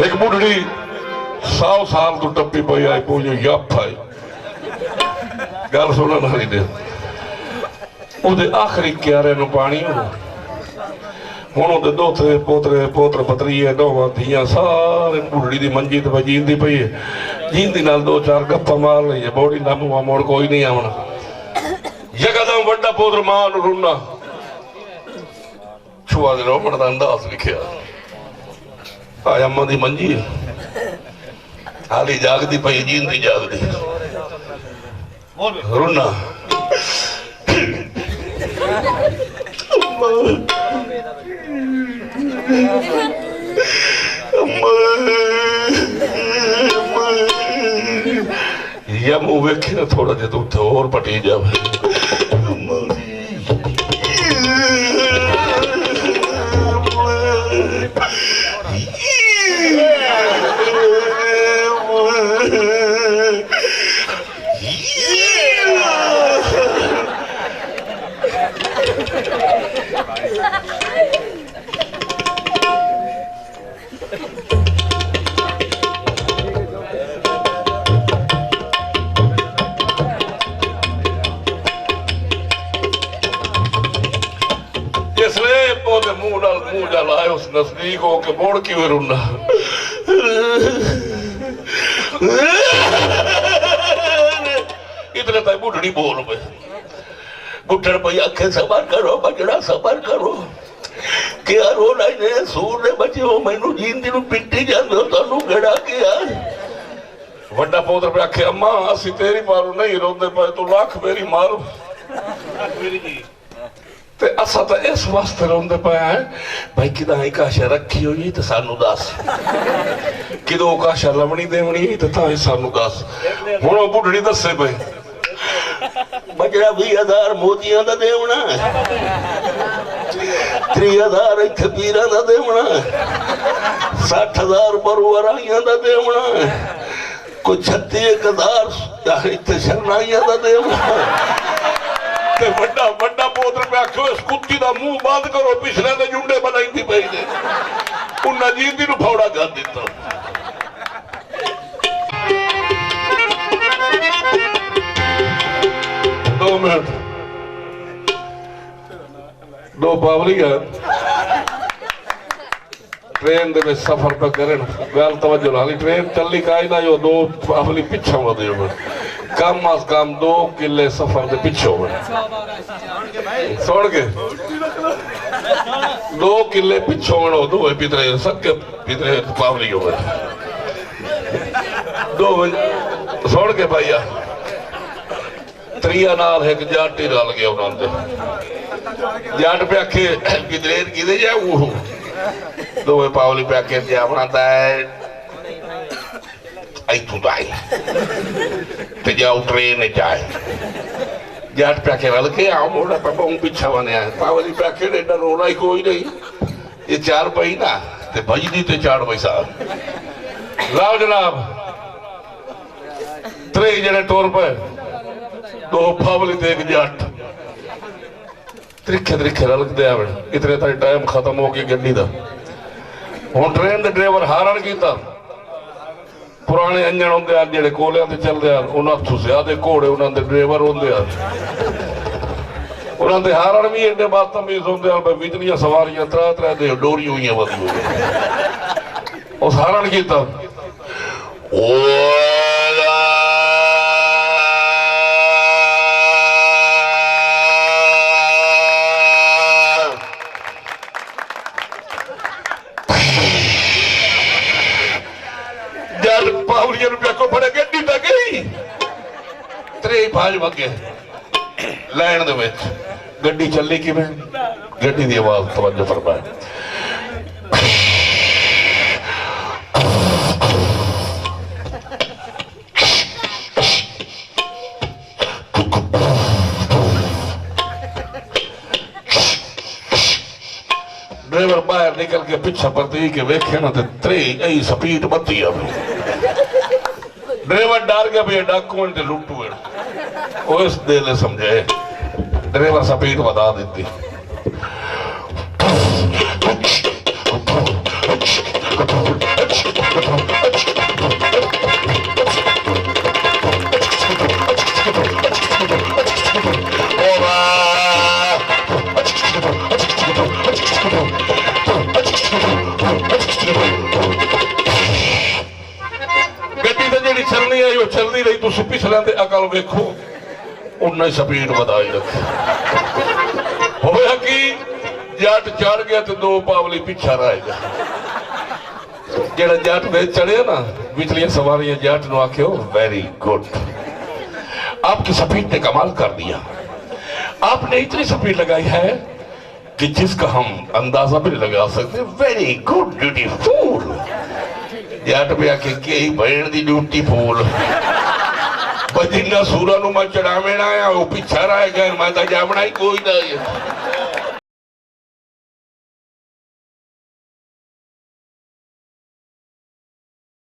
एक बुढ़ी 100 साल तो टप्पी पई आई पूछो यप आई गल सुनन वाली ने ਉਹਦੇ आखिरी क्यारे ਨੂੰ पानी होना ਹੁਣ ਉਹਦੇ ਦੋਤਰੇ ਪੋਤਰੇ ਪੋਤਰ ਪਤਰੀਏ ਦੋਵਾਂ ਧੀਆਂ ਸਾਰੇ ਬੁੱਢੜੀ ਦੀ ਮੰਜੀ ਤੇ ਵਜੀਂਦੀ ਪਈ ਹੈ ਜੀਂਦੀ ਨਾਲ ਦੋ ਚਾਰ ਗੱਪਾਂ ਮਾਰ ਲਈਏ ਬੋੜੀ ਨਾ ਮੂੰਹ ਮੋੜ ਕੋਈ ਨਹੀਂ ਆਉਣਾ ਯਕਦਮ ਵੱਡਾ ਪੋਤਰ ਮਾਂ ਨੂੰ ਰੋਣਾ ਛੁਆ ਦੇ ਰੋਣ ਦਾ ਅੰਦਾਜ਼ ਵਿਖਿਆ ਆ ਅੰਮਾ ਦੀ ਮੰਜੀ ਹਾਲੀ ਜਾਗਦੀ ਪਈ ਜੀਂਦੀ ਜਾਗਦੀ ਰੋਣਾ या मुंह वेखे ना थोड़ा जिहा उत्थे होर पटी जावे मुंह जा लाए उस नजदीक होके मोड़ की हुए रुना इतने तक बुढ़ड़ी बोल पे बुढ़ड़ भाई आखे सबर करो बजड़ा सबर करो क्या रोना ने सूर ने बचे हो मैनू जींदी नू पिट्टी जांदे हो तानू गड़ा के यार वड्डा पोतर पे आखे अम्मा असी तेरी मारो नहीं रोंदे पे तू लाख मेरी मारो ते असा तो इस वास्ते रोंदे पे हैं भाई किदा काशा रखी हुई तो सानू दस किदों काशा लवणी देवनी तो तां सानू दस हुण ओ बुढ़ड़ी दसे पे बजड़ा 20,000 मोतियां दा देवना 30,000 इत्थे पीरां दा देवना 60,000 बरुआराइयां दा देवना कोई 36,000 इत्थे शरनाइयां दा देवना बड़ा बड़ा पोतर पे आखो इस कुत्ती का मुंह बंद करो पिछले तो जुंडे बनाई पई ने उन्हें जींदी नू फौड़ा कर दिता दो मिनट दो पावली है ट्रेन दे सफर पे करें गल तवज्जो ला ली ट्रेन चली काई ना जो दो पावली पिछा हो दे कम अज कम 2 किले सफर के पिछे हो सुन के 2 किले पिछो दो पितरे सके पितरे पावली हो दो सुन के भाईया त्रिया नाल एक जट ही रल गया उन्होंने जट पे आखे पितरेर कि जाऊ दो पावली पे आखे जा बनाता है इतों आई ते जाओ ट्रेन जाए जट पैके वाल के आओ मोड़ा पापा हूँ पिछा बने पावली पैके एडा रोना ही कोई नहीं ये 4 पई ना ते बजदी ते 4 पैसा लाओ जनाब 3 जने टोर पे 2 पावली ते 1 जट त्रिखे त्रिखे रलकदे आवे इतने तक टाइम खत्म हो गया गड्डी दा हुण ट्रेन दे ड्राइवर हारण कीता पुराने इंजन होंगे जेडे कोलियां ते चलदे उन्हां तो ज्यादा घोड़े उन्होंने ड्राइवर होंगे उन्होंने हारण भी एडे बदतमीज होंगे बिजलियां सवारियां 3 दे डोरी हुई वधी उस हारण किया को बड़े गड्डी तक गई 3 5 वगे लाइन दे विच गड्डी चली किवें गड्डी दी आवाज तवज्जो फरमाए ड्राइवर बाहर निकल के पीछा परती के वेखे ना ते 3 स्पीड बत्ती आ ड्राइवर डर गया भैया डाकू ने लुटू उस दिल समझे ड्राइवर स्पीड बता दी नहीं रही तुम पिछले ते अकल वेखो उन्ना स्पीड बताई रख होया कि जट चढ़ गया तो दो पावली पिछा रह गया जेड़ा जट में चढ़े ना पिछलियां सवारियां जट नु आख्यो वेरी गुड आपकी स्पीड ने कमाल कर दिया आपने इतनी स्पीड लगाई है कि जिसका हम अंदाजा भी नहीं लगा सकते वेरी गुड ब्यूटीफुल जट पे आके के भैन दी ब्यूटीफुल जिन्ना सूरा नु मैं चढ़ावेना आया वो पिछा रह गया मैं तो जामना ही कोई ना